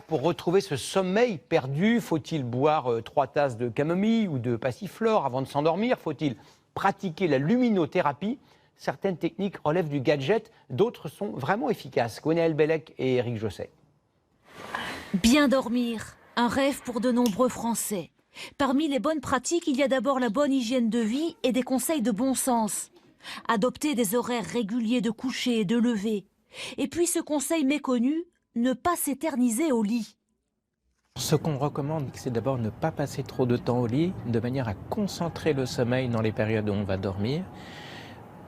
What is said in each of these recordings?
Pour retrouver ce sommeil perdu, faut-il boire 3 tasses de camomille ou de passiflore avant de s'endormir? Faut-il pratiquer la luminothérapie? Certaines techniques relèvent du gadget, d'autres sont vraiment efficaces. Gwenaëlle Bellec et Éric Josset. Bien dormir, un rêve pour de nombreux Français. Parmi les bonnes pratiques, il y a d'abord la bonne hygiène de vie et des conseils de bon sens. Adopter des horaires réguliers de coucher et de lever. Et puis ce conseil méconnu, ne pas s'éterniser au lit. Ce qu'on recommande, c'est d'abord ne pas passer trop de temps au lit, de manière à concentrer le sommeil dans les périodes où on va dormir.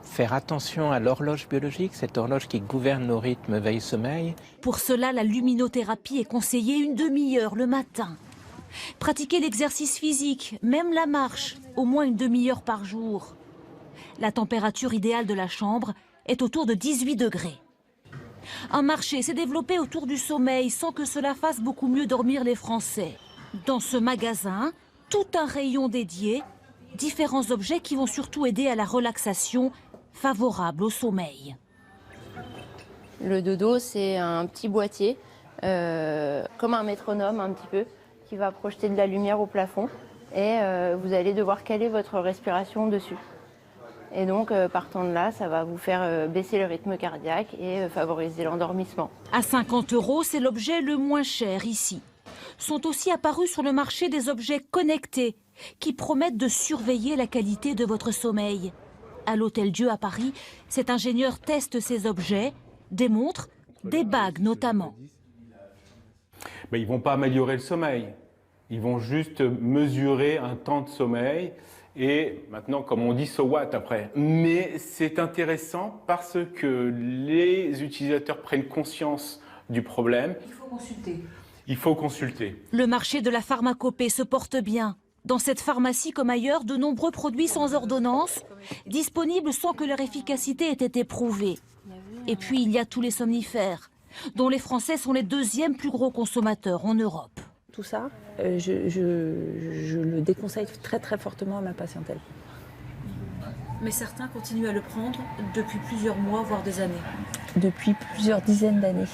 Faire attention à l'horloge biologique, cette horloge qui gouverne nos rythmes veille-sommeil. Pour cela, la luminothérapie est conseillée une demi-heure le matin. Pratiquer l'exercice physique, même la marche, au moins une demi-heure par jour. La température idéale de la chambre est autour de 18 degrés. Un marché s'est développé autour du sommeil sans que cela fasse beaucoup mieux dormir les Français. Dans ce magasin, tout un rayon dédié, différents objets qui vont surtout aider à la relaxation, favorable au sommeil. Le dodo, c'est un petit boîtier, comme un métronome un petit peu, qui va projeter de la lumière au plafond et vous allez devoir caler votre respiration dessus. Et donc, partant de là, ça va vous faire baisser le rythme cardiaque et favoriser l'endormissement. À 50 €, c'est l'objet le moins cher ici. Sont aussi apparus sur le marché des objets connectés qui promettent de surveiller la qualité de votre sommeil. À l'Hôtel Dieu à Paris, cet ingénieur teste ces objets, des montres, des bagues notamment. Ils ne vont pas améliorer le sommeil, ils vont juste mesurer un temps de sommeil. Et maintenant, comme on dit, so what après. Mais c'est intéressant parce que les utilisateurs prennent conscience du problème. Il faut consulter. Il faut consulter. Le marché de la pharmacopée se porte bien. Dans cette pharmacie comme ailleurs, de nombreux produits sans ordonnance, disponibles sans que leur efficacité ait été prouvée. Et puis il y a tous les somnifères, dont les Français sont les deuxièmes plus gros consommateurs en Europe. Tout ça, je le déconseille très fortement à ma patientèle. Mais certains continuent à le prendre depuis plusieurs mois, voire des années. Depuis plusieurs dizaines d'années,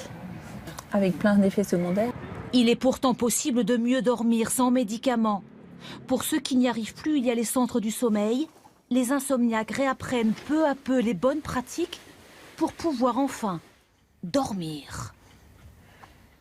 avec plein d'effets secondaires. Il est pourtant possible de mieux dormir sans médicaments. Pour ceux qui n'y arrivent plus, il y a les centres du sommeil. Les insomniaques réapprennent peu à peu les bonnes pratiques pour pouvoir enfin dormir.